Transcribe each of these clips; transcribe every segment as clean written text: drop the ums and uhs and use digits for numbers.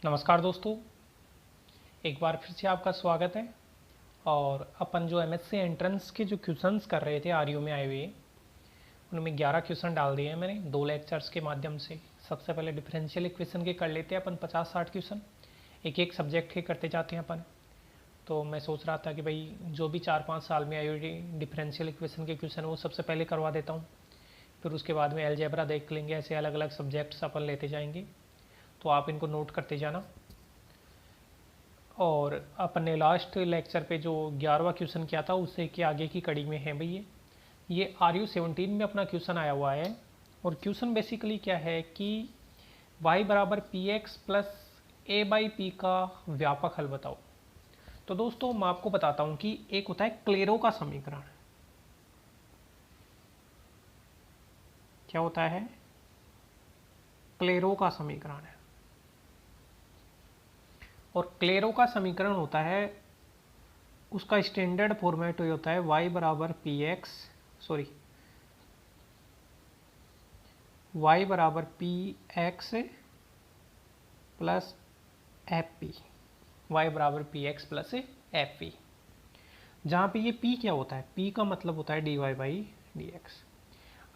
नमस्कार दोस्तों, एक बार फिर से आपका स्वागत है। और अपन जो एमएससी एंट्रेंस के जो क्वेश्चंस कर रहे थे आरयू में आए हुए, उनमें 11 क्वेश्चन डाल दिए हैं मैंने 2 लेक्चर्स के माध्यम से। सबसे पहले डिफरेंशियल इक्वेशन के कर लेते हैं अपन 50-60 क्वेश्चन, एक एक सब्जेक्ट के करते जाते हैं अपन। तो मैं सोच रहा था कि भाई जो भी 4-5 साल में आई हुई डिफरेंशियल इक्वेशन के क्वेश्चन वो सबसे पहले करवा देता हूँ, फिर उसके बाद में अलजेब्रा देख लेंगे। ऐसे अलग अलग सब्जेक्ट्स अपन लेते जाएंगे, तो आप इनको नोट करते जाना। और अपन ने लास्ट लेक्चर पे जो 11वां क्वेश्चन किया था उससे के आगे की कड़ी में है भाई ये RU17 में अपना क्वेश्चन आया हुआ है। और क्वेश्चन बेसिकली क्या है कि y बराबर P X plus A by P का व्यापक हल बताओ। तो दोस्तों मैं आपको बताता हूँ कि एक होता है क्लेरो का समीकरण। क्या होता है? क्लेरो का समीकरण है। और क्लेरो का समीकरण होता है, उसका स्टैंडर्ड फॉर्मेट होता है y बराबर पी एक्स y बराबर P X plus F P, Y बराबर P X plus F P. जहाँ पे ये p क्या होता है? p का मतलब होता है d y by d x.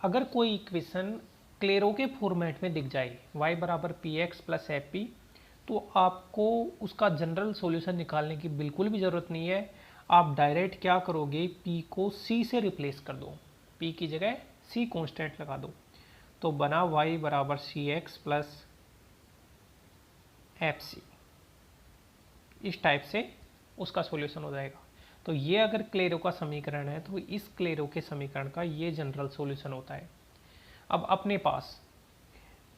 अगर कोई इक्वेशन क्लेरो के फॉर्मेट में दिख जाए y बराबर P X plus F P, तो आपको उसका जनरल सॉल्यूशन निकालने की बिल्कुल भी ज़रूरत नहीं है। आप डायरेक्ट क्या करोगे, p को c से रिप्लेस कर दो, p की जगह c कांस्टेंट लगा दो, तो बना y बराबर सी एक्स प्लस एफ सी। इस टाइप से उसका सॉल्यूशन हो जाएगा। तो ये अगर क्लेरो का समीकरण है तो इस क्लेरो के समीकरण का ये जनरल सॉल्यूशन होता है। अब अपने पास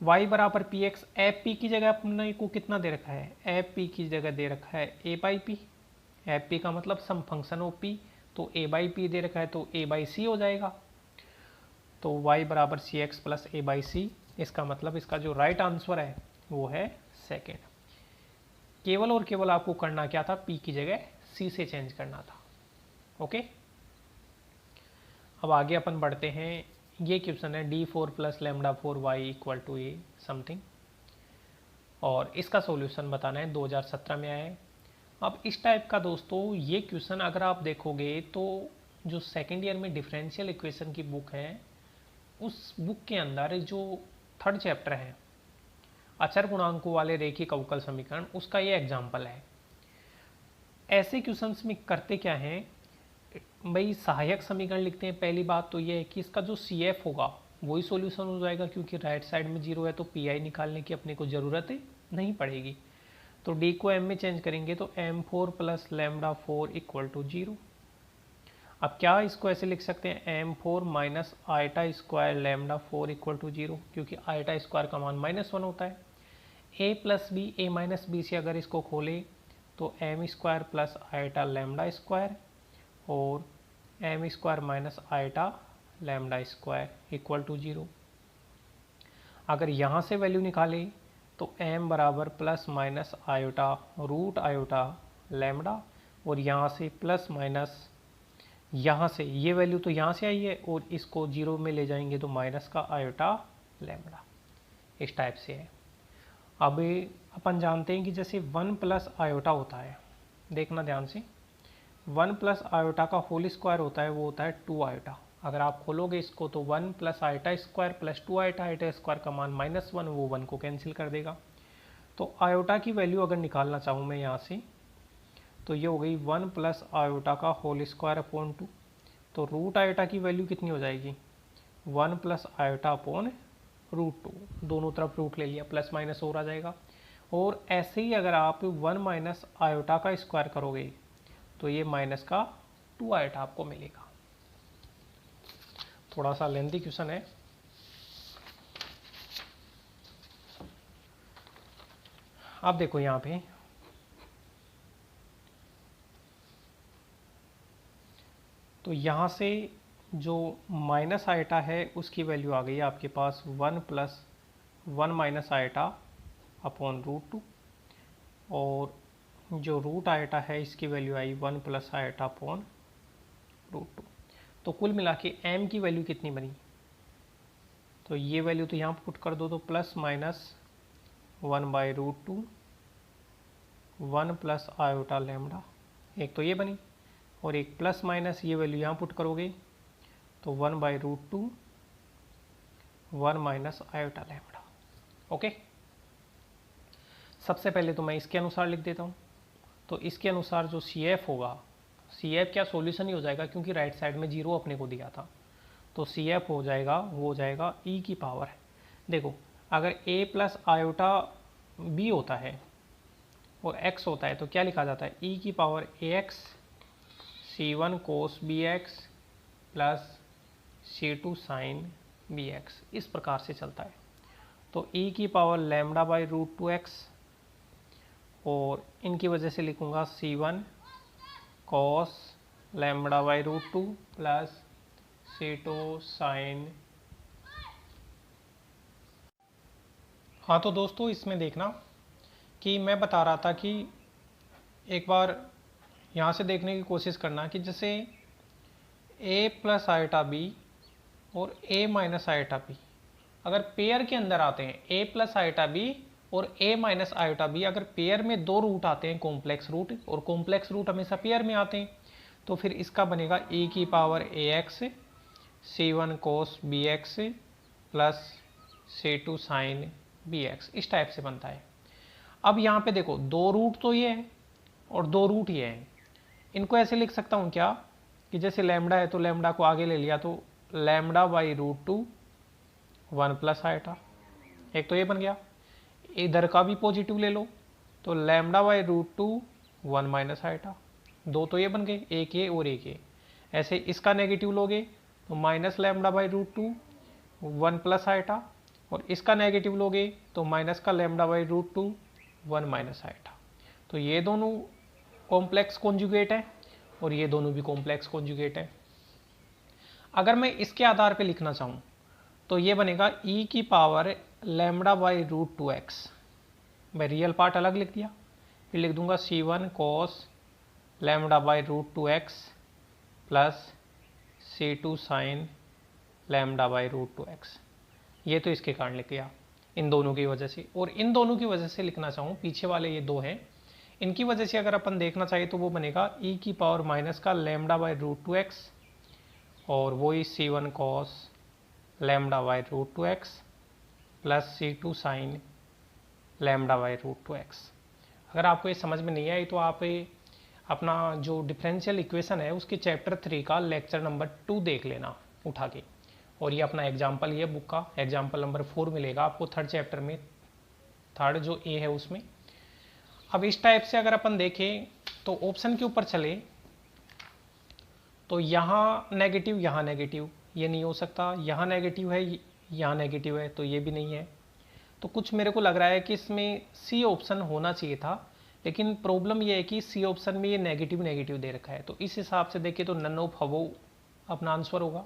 y बराबर पी एक्स, एफ पी की जगह अपने को कितना दे रखा है? एफ पी की जगह दे रखा है ए बाई पी। एफ पी का मतलब सम फंक्शन ऑफ पी, तो ए बाई पी दे रखा है तो ए बाई सी हो जाएगा। तो y बराबर सी एक्स प्लस ए बाई सी, इसका मतलब इसका जो राइट आंसर है वो है सेकेंड। केवल और केवल आपको करना क्या था, p की जगह c से चेंज करना था। ओके, अब आगे अपन बढ़ते हैं। ये क्वेश्चन है d4 plus lambda 4y equal to a something, और इसका सॉल्यूशन बताना है, 2017 में आया है। अब इस टाइप का दोस्तों ये क्वेश्चन अगर आप देखोगे तो जो सेकेंड ईयर में डिफरेंशियल इक्वेशन की बुक है, उस बुक के अंदर जो थर्ड चैप्टर है अचर गुणांकों वाले रेखिक अवकल समीकरण, उसका ये एग्जाम्पल है। ऐसे क्वेश्चंस में करते क्या हैं भाई, सहायक समीकरण लिखते हैं। पहली बात तो ये है कि इसका जो सी एफ होगा वही सॉल्यूशन हो जाएगा, क्योंकि राइट साइड में जीरो है तो पी आई निकालने की अपने को ज़रूरत नहीं पड़ेगी। तो डी को एम में चेंज करेंगे तो m four plus lambda four equal to zero. अब क्या इसको ऐसे लिख सकते हैं, m four minus iota square lambda four equal to zero, क्योंकि आईटा स्क्वायर का मान -1 होता है। ए plus B, a minus b से अगर इसको खोले तो m square plus iota lambda square और m square minus iota lambda square equal to zero. अगर यहाँ से वैल्यू निकाले तो एम बराबर plus minus iota root iota lambda, और यहाँ से प्लस माइनस, यहाँ से ये वैल्यू तो यहाँ से आई है और इसको जीरो में ले जाएंगे तो माइनस का आयोटा लेमडा। इस टाइप से है। अब अपन जानते हैं कि जैसे 1 प्लस आयोटा होता है, देखना ध्यान से, 1 प्लस आयोटा का होल स्क्वायर होता है, वो होता है 2 आयोटा। अगर आप खोलोगे इसको तो 1 plus iota square plus 2 iota, iota square का मान -1, वो 1 को कैंसिल कर देगा। तो आयोटा की वैल्यू अगर निकालना चाहूँ मैं यहाँ से, तो ये हो गई 1 प्लस आयोटा का होल स्क्वायर अपॉन 2। तो रूट आयोटा की वैल्यू कितनी हो जाएगी, 1 प्लस आयोटा अपॉन रूट 2। दोनों तरफ रूट ले लिया, प्लस माइनस और आ जाएगा। और ऐसे ही अगर आप 1 माइनस आयोटा का स्क्वायर करोगे तो ये माइनस का 2 आयोटा आपको मिलेगा। थोड़ा सा लेंथी क्वेश्चन है। आप देखो यहाँ पे तो यहाँ से जो माइनस आयोटा है उसकी वैल्यू आ गई है आपके पास 1 plus 1 minus iota upon root 2, और जो रूट आयोटा है इसकी वैल्यू आई 1 प्लस आयोटा अपॉन रूट 2। तो कुल मिला के m की वैल्यू कितनी बनी, तो ये वैल्यू तो यहाँ पुट कर दो, तो plus minus 1 by root 2 1 plus iota lambda, एक तो ये बनी, और एक प्लस माइनस ये वैल्यू यहाँ पुट करोगे तो 1/√2 1 माइनस आयोटा लैम्डा। ओके, सबसे पहले तो मैं इसके अनुसार लिख देता हूँ। तो इसके अनुसार जो CF होगा, CF क्या सॉल्यूशन ही हो जाएगा क्योंकि राइट साइड में 0 अपने को दिया था, तो CF हो जाएगा, वो हो जाएगा e की पावर है। देखो अगर a प्लस आयोटा b होता है और x होता है तो क्या लिखा जाता है, e की power ax c1 cos bx plus c2 sin bx, इस प्रकार से चलता है। तो e की पावर λ/√2x और इनकी वजह से लिखूंगा c1 cos λ/√2 plus c2 sin। हाँ तो दोस्तों इसमें देखना कि मैं बता रहा था कि एक बार यहाँ से देखने की कोशिश करना कि जैसे a प्लस आयोटा b और a माइनस आयोटा b अगर पेयर के अंदर आते हैं, a प्लस आयोटा b और a माइनस आयोटा b, अगर पेयर में दो रूट आते हैं कॉम्प्लेक्स रूट, और कॉम्प्लेक्स रूट हमेशा पेयर में आते हैं, तो फिर इसका बनेगा e की power ax c1 cos bx plus c2 sin bx, इस टाइप से बनता है। अब यहाँ पे देखो दो रूट तो ये है और दो रूट ये है, इनको ऐसे लिख सकता हूँ क्या कि जैसे लैम्डा है तो लैम्डा को आगे ले लिया तो λ/√2 1 प्लस आयोटा, एक तो ये बन गया। इधर का भी पॉजिटिव ले लो तो λ/√2 1 माइनस आयोटा, दो तो ये बन गए, एक ये और एक ये। ऐसे इसका नेगेटिव लोगे तो माइनस λ/√2 1 प्लस आयोटा, और इसका नेगेटिव लोगे तो माइनस का λ/√2 1 माइनस आयोटा। तो ये दोनों कॉम्प्लेक्स कॉन्जुगेट है और ये दोनों भी कॉम्प्लेक्स कॉन्जुगेट है। अगर मैं इसके आधार पे लिखना चाहूँ तो ये बनेगा e की पावर λ/√2x, मैं रियल पार्ट अलग लिख दिया, फिर लिख दूंगा c1 cos λ/√2x plus c2 sin λ/√2x। ये तो इसके कारण लिख दिया इन दोनों की वजह से। और इन दोनों की वजह से लिखना चाहूँ, पीछे वाले ये दो हैं, इनकी वजह से अगर अपन देखना चाहिए तो वो बनेगा e की पावर माइनस का λ/√2x और वही c1 cos λ/√2x plus c2 sin λ/√2x। अगर आपको ये समझ में नहीं आई तो आप अपना जो डिफरेंशियल इक्वेशन है उसके चैप्टर 3 का लेक्चर नंबर 2 देख लेना उठा के, और ये अपना एग्जाम्पल, ये बुक का एग्जाम्पल नंबर 4 मिलेगा आपको थर्ड चैप्टर में, थर्ड जो ए है उसमें। अब इस टाइप से अगर अपन देखें तो ऑप्शन के ऊपर चले तो यहाँ नेगेटिव यहाँ नेगेटिव, ये नहीं हो सकता, यहाँ नेगेटिव है यहाँ नेगेटिव है तो ये भी नहीं है। तो कुछ मेरे को लग रहा है कि इसमें सी ऑप्शन होना चाहिए था, लेकिन प्रॉब्लम ये है कि सी ऑप्शन में ये नेगेटिव नेगेटिव दे रखा है, तो इस हिसाब से देखें तो नन ऑफ अबव अपना आंसर होगा।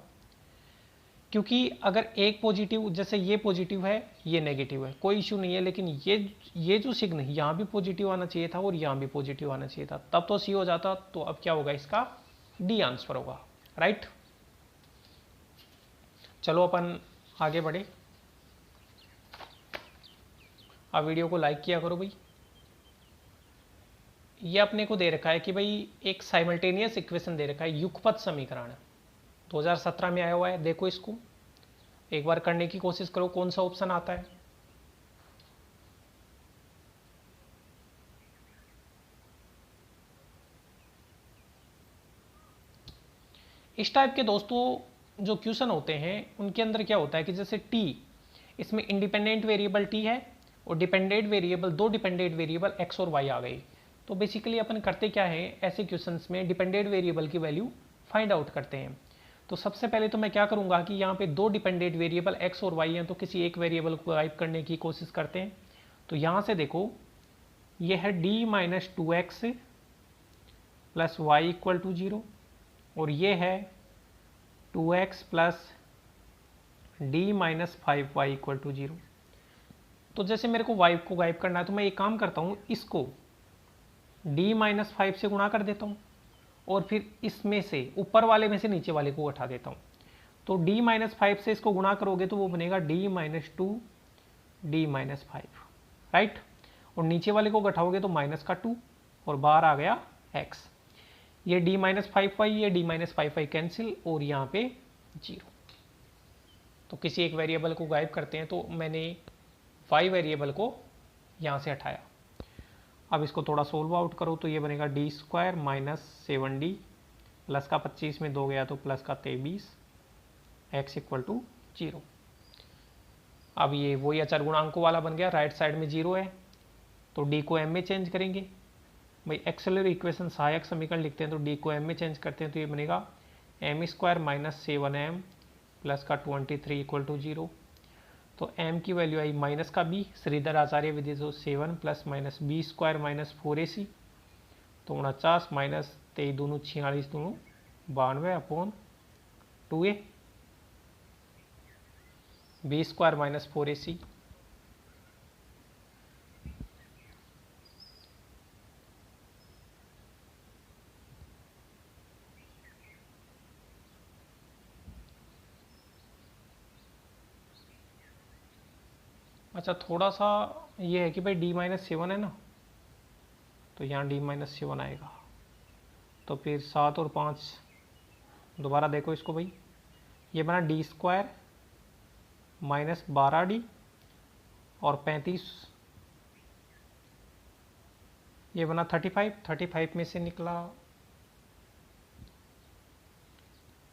क्योंकि अगर एक पॉजिटिव, जैसे ये पॉजिटिव है ये नेगेटिव है, कोई इशू नहीं है, लेकिन ये जो सिग्न यहाँ भी पॉजिटिव आना चाहिए था और यहाँ भी पॉजिटिव आना चाहिए था, तब तो सी हो जाता। तो अब क्या होगा, इसका डी आंसर होगा, राइट। चलो अपन आगे बढ़े। अब वीडियो को लाइक किया करो भाई। ये अपने को दे रखा है कि भाई एक साइमल्टेनियस इक्वेशन दे रखा है, युगपत समीकरण 2017 में आया हुआ है। देखो इसको एक बार करने की कोशिश करो, कौन सा ऑप्शन आता है। इस टाइप के दोस्तों जो क्वेश्चन होते हैं उनके अंदर क्या होता है कि जैसे टी, इसमें इंडिपेंडेंट वेरिएबल टी है और डिपेंडेंट वेरिएबल, दो डिपेंडेंट वेरिएबल एक्स और वाई आ गई। तो बेसिकली अपन करते क्या है, ऐसे क्वेश्चंस में डिपेंडेंट वेरिएबल की वैल्यू फाइंड आउट करते हैं। तो सबसे पहले तो मैं क्या करूंगा कि यहाँ पे दो डिपेंडेंट वेरिएबल एक्स और वाई हैं, तो किसी एक वेरिएबल को गायब करने की कोशिश करते हैं। तो यहाँ से देखो ये है d-2x plus Y equal to 0 और ये है 2x plus d-5y equal to 0। तो जैसे मेरे को y को गायब करना है तो मैं एक काम करता हूँ, इसको d-5 से गुणा कर देता हूँ और फिर इसमें से ऊपर वाले में से नीचे वाले को हटा देता हूँ। तो d-5 से इसको गुणा करोगे तो वो बनेगा d-2 d-5, राइट। और नीचे वाले को घटाओगे तो माइनस का 2 और बाहर आ गया x। ये d माइनस 5y, ये d माइनस 5y कैंसिल और यहाँ पे 0। तो किसी एक वेरिएबल को गायब करते हैं, तो मैंने y वेरिएबल को यहाँ से हटाया। अब इसको थोड़ा सोल्व आउट करो तो ये बनेगा D square minus 7d plus का 25 में 2 गया तो प्लस का 23 x इक्वल टू 0। अब ये वही अचर गुणांकों वाला बन गया, राइट साइड में 0 है तो d को m में चेंज करेंगे। भाई एक्सेलरी इक्वेशन सहायक समीकरण लिखते हैं तो d को m में चेंज करते हैं तो ये बनेगा m square minus 7m plus का 23 इक्वल टू 0। तो m की वैल्यू आई माइनस का b, श्रीधर आचार्य विधि से 7 plus minus b square minus 4ac तो 49 माइनस 23 दोनों 46 दोनों 92 upon 2a, b square minus 4ac। अच्छा थोड़ा सा ये है कि भाई d माइनस 7 है ना, तो यहाँ d माइनस 7 आएगा। तो फिर 7 और 5 दोबारा देखो इसको भाई, ये बना डी स्क्वायर माइनस 12d और 35, ये बना 35 में से निकला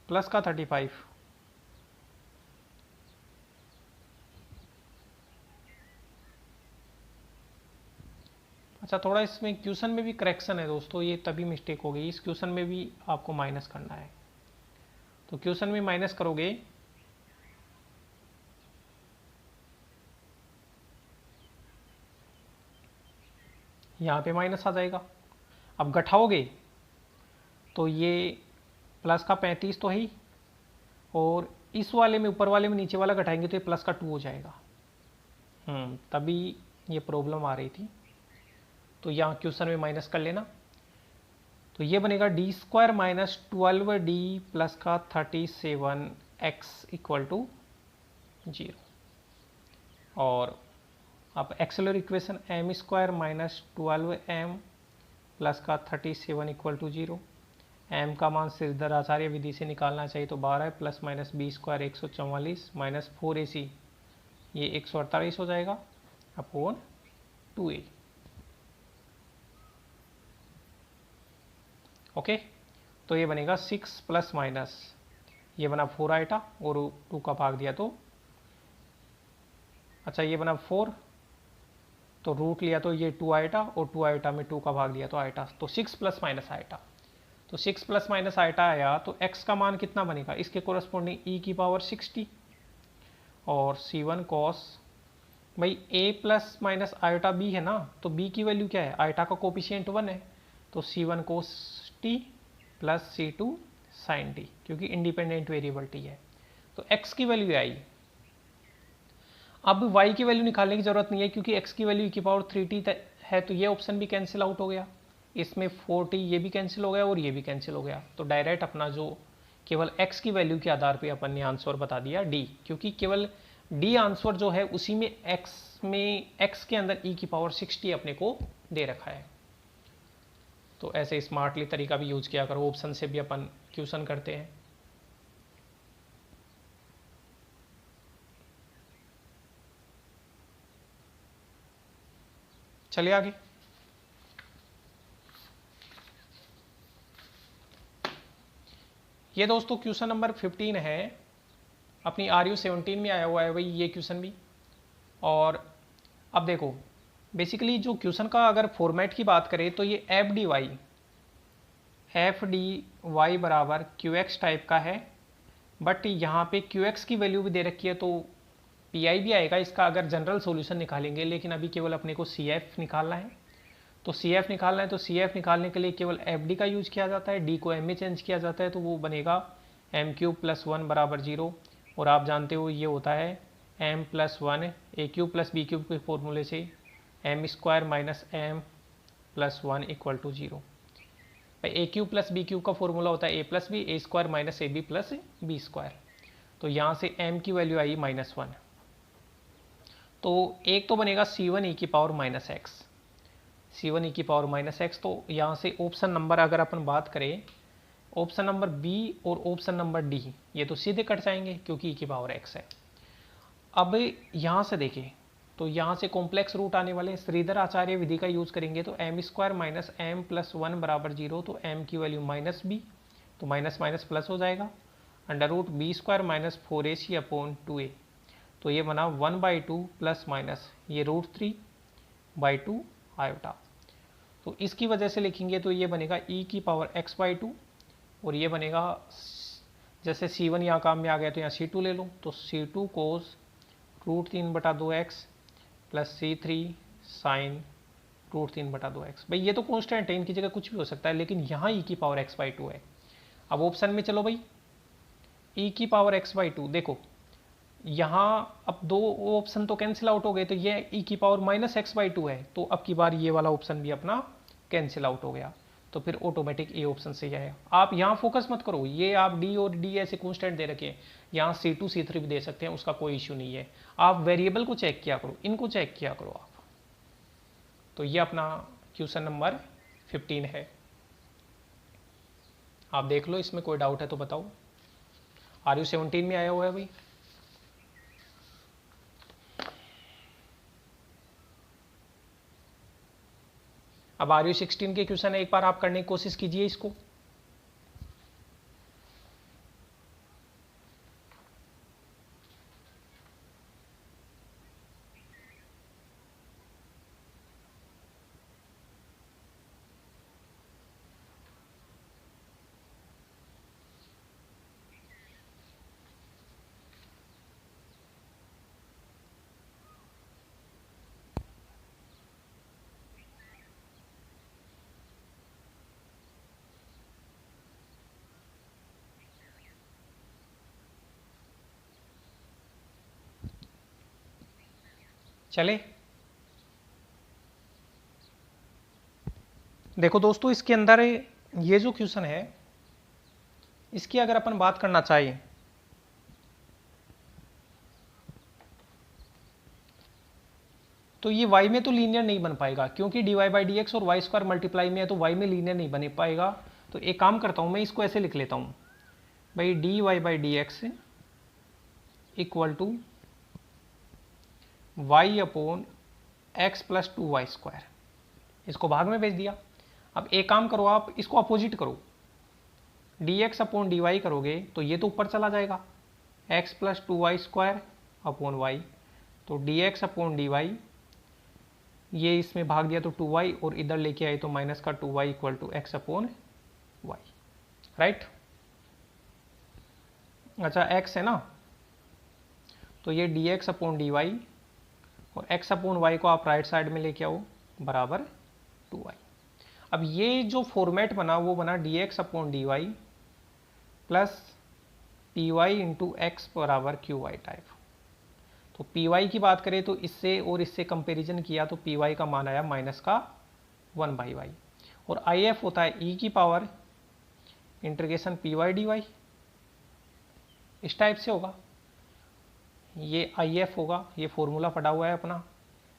प्लस का 35। अच्छा थोड़ा इसमें क्वेश्चन में भी करेक्शन है दोस्तों, ये तभी मिस्टेक हो गई, इस क्वेश्चन में भी आपको माइनस करना है। तो क्वेश्चन में माइनस करोगे यहाँ पे माइनस आ जाएगा। अब घटाओगे तो ये प्लस का 35 तो है ही, और इस वाले में ऊपर वाले में नीचे वाला घटाएंगे तो ये प्लस का 2 हो जाएगा। तभी ये प्रॉब्लम आ रही थी। तो यहाँ क्वेश्चन में माइनस कर लेना, तो ये बनेगा D square minus 12d plus का 37x इक्वल टू 0। और अब एक्सेलर equation m square minus 12m plus का 37 इक्वल टू 0। m का मान श्रीधर आचार्य विधि से निकालना चाहिए तो 12 plus minus b square 144 minus 4ac ये 148 हो जाएगा अपॉन 2a। ओके, तो ये बनेगा 6 प्लस माइनस ये बना 4 आइटा और 2 का भाग दिया तो अच्छा ये बना 4 तो रूट लिया तो ये 2 आइटा और 2 आइटा में 2 का भाग दिया तो आइटा, तो 6 प्लस माइनस आइटा। तो 6 प्लस माइनस आइटा आया तो x का मान कितना बनेगा, इसके कोरस्पॉन्डिंग e की पावर 60 और c1 cos, भाई a plus minus iota b है ना, तो b की वैल्यू क्या है, आइटा का कोफिशिएंट 1 है तो c1 cos t plus c2 sin t, क्योंकि इंडिपेंडेंट वेरिएबल t है। तो x की वैल्यू आई। अब y की वैल्यू निकालने की जरूरत नहीं है क्योंकि x की वैल्यू e की पावर 3t है, तो ये ऑप्शन भी कैंसिल आउट हो गया, इसमें 4t ये भी कैंसिल हो गया और ये भी कैंसिल हो गया। तो डायरेक्ट अपना जो केवल x की वैल्यू के आधार पे अपन ने आंसर बता दिया d, क्योंकि केवल d आंसर जो है उसी में x के अंदर e की पावर 60 अपने को दे रखा है। तो ऐसे स्मार्टली तरीका भी यूज किया करो, ऑप्शन से भी अपन क्वेश्चन करते हैं। चलिए आगे। ये दोस्तों क्वेश्चन नंबर 15 है, अपनी RU 17 में आया हुआ है भाई ये क्वेश्चन भी। और अब देखो बेसिकली जो क्वेश्चन का अगर फॉर्मेट की बात करें तो ये एफ डी वाई बराबर क्यू एक्स टाइप का है, बट यहाँ पे क्यू एक्स की वैल्यू भी दे रखी है तो पी आई भी आएगा इसका अगर जनरल सॉल्यूशन निकालेंगे, लेकिन अभी केवल अपने को सी एफ निकालना है। तो सी एफ निकालना है तो सी एफ निकालने के लिए केवल एफ डी का यूज किया जाता है, डी को एम में चेंज किया जाता है तो वो बनेगा एम क्यूब प्लस 1 बराबर 0। और आप जानते हो ये होता है M plus 1 A cube plus B cube के फॉर्मूले से M square minus M plus 1 equal to 0। A cube plus B cube का फॉर्मूला होता है ए plus B, A square minus A B plus B square. तो यहाँ से एम की वैल्यू आई -1, तो एक तो बनेगा c1 e की पावर -x, c1 e की पावर माइनस एक्स। तो यहाँ से ऑप्शन नंबर अगर अपन बात करें, ऑप्शन नंबर बी और ऑप्शन नंबर डी ये तो सीधे कट जाएंगे क्योंकि e की पावर एक्स है। अब यहाँ से देखें तो यहाँ से कॉम्प्लेक्स रूट आने वाले, श्रीधर आचार्य विधि का यूज करेंगे तो m square minus M plus one बराबर जीरो, तो एम की वैल्यू माइनस बी, तो माइनस माइनस प्लस हो जाएगा, under root b square minus 4ac upon 2a, तो ये बना 1/2 प्लस माइनस ये √3/2 आयोटा। तो इसकी वजह से लिखेंगे तो ये बनेगा e की पावर x/2 और ये बनेगा, जैसे c1 यहाँ काम में आ गया तो यहाँ c2 ले लो, तो c2 कोस √3/2x plus c3 sign √3/2x। भाई ये तो कॉन्स्टेंट है, इनकी जगह कुछ भी हो सकता है, लेकिन यहाँ e की पावर x/2 है। अब ऑप्शन में चलो भाई, e की पावर x/2 देखो यहाँ अब दो ऑप्शन तो कैंसिल आउट हो गए, तो ये e की पावर माइनस x/2 है, तो अब की बार ये वाला ऑप्शन भी अपना कैंसिल आउट हो गया, तो फिर ऑटोमेटिक ए ऑप्शन से है। आप यहाँ फोकस मत करो, ये आप डी और डी ऐसे कॉन्स्टेंट दे रखे हैं, यहाँ c2 c3 भी दे सकते हैं, उसका कोई इश्यू नहीं है। आप वेरिएबल को चेक किया करो, इनको चेक किया करो आप। तो ये अपना क्वेश्चन नंबर 15 है, आप देख लो, इसमें कोई डाउट है तो बताओ। आर यू 17 में आया हुआ है भाई? अब आर यू 16 के क्वेश्चन है, एक बार आप करने की कोशिश कीजिए इसको। चले देखो दोस्तों, इसके अंदर ये जो क्वेश्चन है, इसकी अगर अपन बात करना चाहिए तो ये y में तो लीनियर नहीं बन पाएगा, क्योंकि dy/dx और y² मल्टीप्लाई में है, तो y में लीनियर नहीं बन पाएगा। तो एक काम करता हूं, मैं इसको ऐसे लिख लेता हूं भाई, dy/dx equal to y upon x plus 2y², इसको भाग में भेज दिया। अब एक काम करो, आप इसको अपोजिट करो, dx अपॉन dy करोगे तो ये तो ऊपर चला जाएगा, x plus 2y² upon y, तो dx अपॉन dy, ये इसमें भाग दिया तो 2y, और इधर लेके आए तो माइनस का 2y equal to x upon y, right. अच्छा x है ना, तो ये dx अपॉन dy और x अपॉन y को आप राइट साइड में लेके आओ बराबर 2y। अब ये जो फॉर्मेट बना वो बना dx upon dy plus py into x बराबर qy टाइप। तो py की बात करें तो इससे और इससे कंपैरिजन किया तो py का मान आया माइनस का 1/y, और if होता है e की पावर इंटीग्रेशन py dy, इस टाइप से होगा, ये if होगा, ये फॉर्मूला पड़ा हुआ है अपना,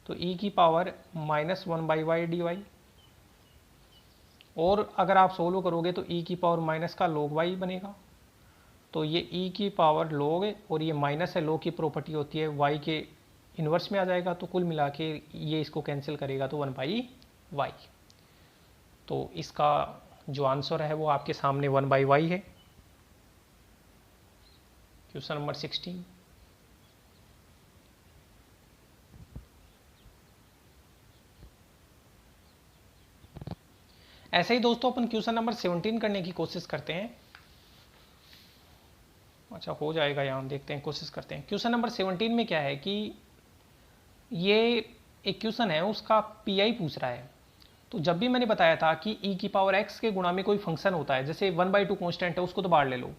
तो e की पावर माइनस 1/y dy, और अगर आप सोल्व करोगे तो e की पावर माइनस का log y बनेगा, तो ये e की पावर log और ये माइनस है, log की प्रॉपर्टी होती है y के इन्वर्स में आ जाएगा, तो कुल मिला के ये इसको कैंसिल करेगा तो 1/y। तो इसका जो आंसर है वो आपके सामने 1/y है, क्वेश्चन नंबर 16। ऐसे ही दोस्तों अपन क्वेश्चन नंबर 17 करने की कोशिश करते हैं। अच्छा हो जाएगा, यहाँ देखते हैं, कोशिश करते हैं। क्वेश्चन नंबर 17 में क्या है कि ये एक क्वेश्चन है, उसका पीआई पूछ रहा है। तो जब भी मैंने बताया था कि e की पावर x के गुणा में कोई फंक्शन होता है, जैसे 1/2 कॉन्स्टेंट है उसको तो बाहर ले लो,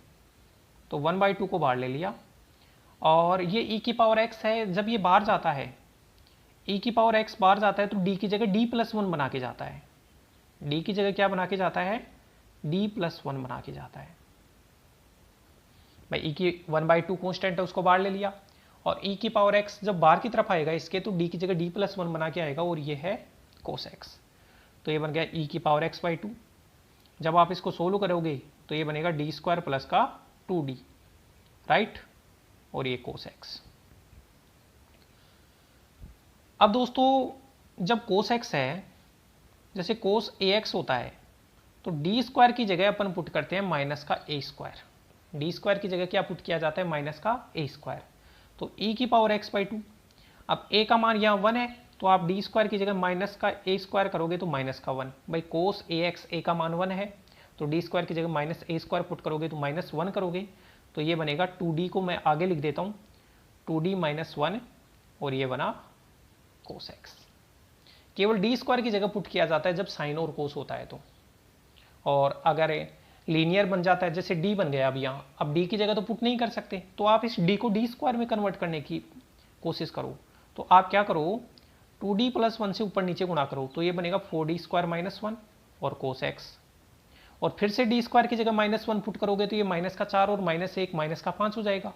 तो 1/2 को बाहर ले लिया, और ये e की पावर x है, जब ये बाहर जाता है, e की पावर x बाहर जाता है तो d की जगह d+1 बना के जाता है, d की जगह क्या बना के जाता है, d+1 बना के जाता है। भाई e की 1/2 कॉन्स्टेंट है उसको बाहर ले लिया, और e की पावर x जब बाहर की तरफ आएगा इसके, तो d की जगह d+1 बना के आएगा, और ये है cos x। तो ये बन गया e की पावर x/2। जब आप इसको सोल्व करोगे तो ये बनेगा डी स्क्वायर प्लस का 2d, राइट, और ये कोस x। अब दोस्तों जब कोस x है, जैसे कोस ax होता है, तो डी स्क्वायर की जगह अपन पुट करते हैं माइनस का a स्क्वायर। डी स्क्वायर की जगह क्या पुट किया जाता है? माइनस का a स्क्वायर। तो e की पावर x/2। अब a का मान यहाँ 1 है, तो आप डी स्क्वायर की जगह माइनस का a स्क्वायर करोगे तो माइनस का 1। भाई कोस ax, a का मान 1 है, तो डी स्क्वायर की जगह माइनस a स्क्वायर पुट करोगे तो माइनस 1 करोगे, तो ये बनेगा 2d को मैं आगे लिख देता हूँ, 2d माइनस 1, और ये बना कोस x। केवल डी स्क्वायर की जगह पुट किया जाता है जब साइन और कोस होता है तो। और अगर लीनियर बन जाता है, जैसे d बन गया अब यहाँ, अब d की जगह तो पुट नहीं कर सकते, तो आप इस d को डी स्क्वायर में कन्वर्ट करने की कोशिश करो। तो आप क्या करो, 2d प्लस 1 से ऊपर नीचे गुणा करो, तो ये बनेगा 4d स्क्वायर माइनस 1 और कोस x। और फिर से डी स्क्वायर की जगह माइनस 1 पुट करोगे तो ये माइनस का 4 और माइनस 1 माइनस का 5 हो जाएगा।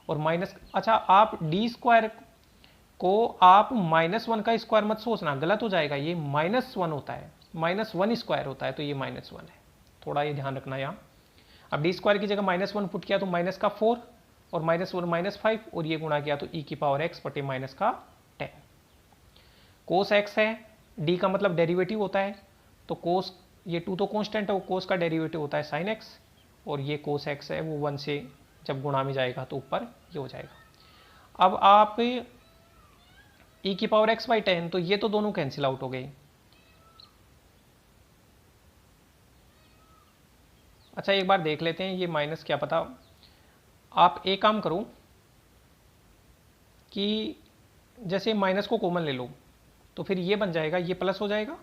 और माइनस, अच्छा आप डी स्क्वायर को आप माइनस 1 का स्क्वायर मत सोचना, गलत हो जाएगा, ये माइनस 1 होता है, माइनस 1 स्क्वायर होता है, तो ये माइनस 1 है, थोड़ा ये ध्यान रखना यहाँ। अब डी स्क्वायर की जगह माइनस 1 पुट किया तो माइनस का 4 और माइनस 1 माइनस 5, और ये गुणा किया तो e की पावर x बटे माइनस का 10। कोस x है, d का मतलब डेरिवेटिव होता है, तो कोस, ये 2 तो कांस्टेंट है, वो कोस का डेरिवेटिव होता है साइन x, और ये कोस x है वो 1 से जब गुणा में जाएगा तो ऊपर ये हो जाएगा। अब आप e की पावर x/10, तो ये तो दोनों कैंसिल आउट हो गए। अच्छा एक बार देख लेते हैं ये माइनस, क्या पता, आप एक काम करो कि जैसे माइनस को कॉमन ले लो, तो फिर ये बन जाएगा, ये प्लस हो जाएगा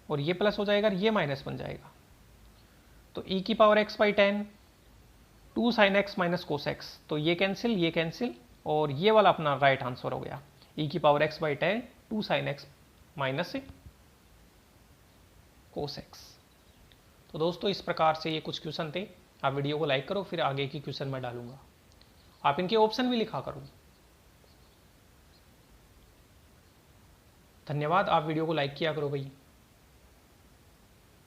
और ये प्लस हो जाएगा, ये माइनस बन जाएगा। तो e की power x/10 2 sin x minus cos x, तो ये कैंसिल, और ये वाला अपना राइट आंसर हो गया, e की power x/10 2 sin x minus cos x। तो दोस्तों इस प्रकार से ये कुछ क्वेश्चन थे। आप वीडियो को लाइक करो, फिर आगे की क्वेश्चन मैं डालूंगा, आप इनके ऑप्शन भी लिखा करो। धन्यवाद, आप वीडियो को लाइक किया करो भाई।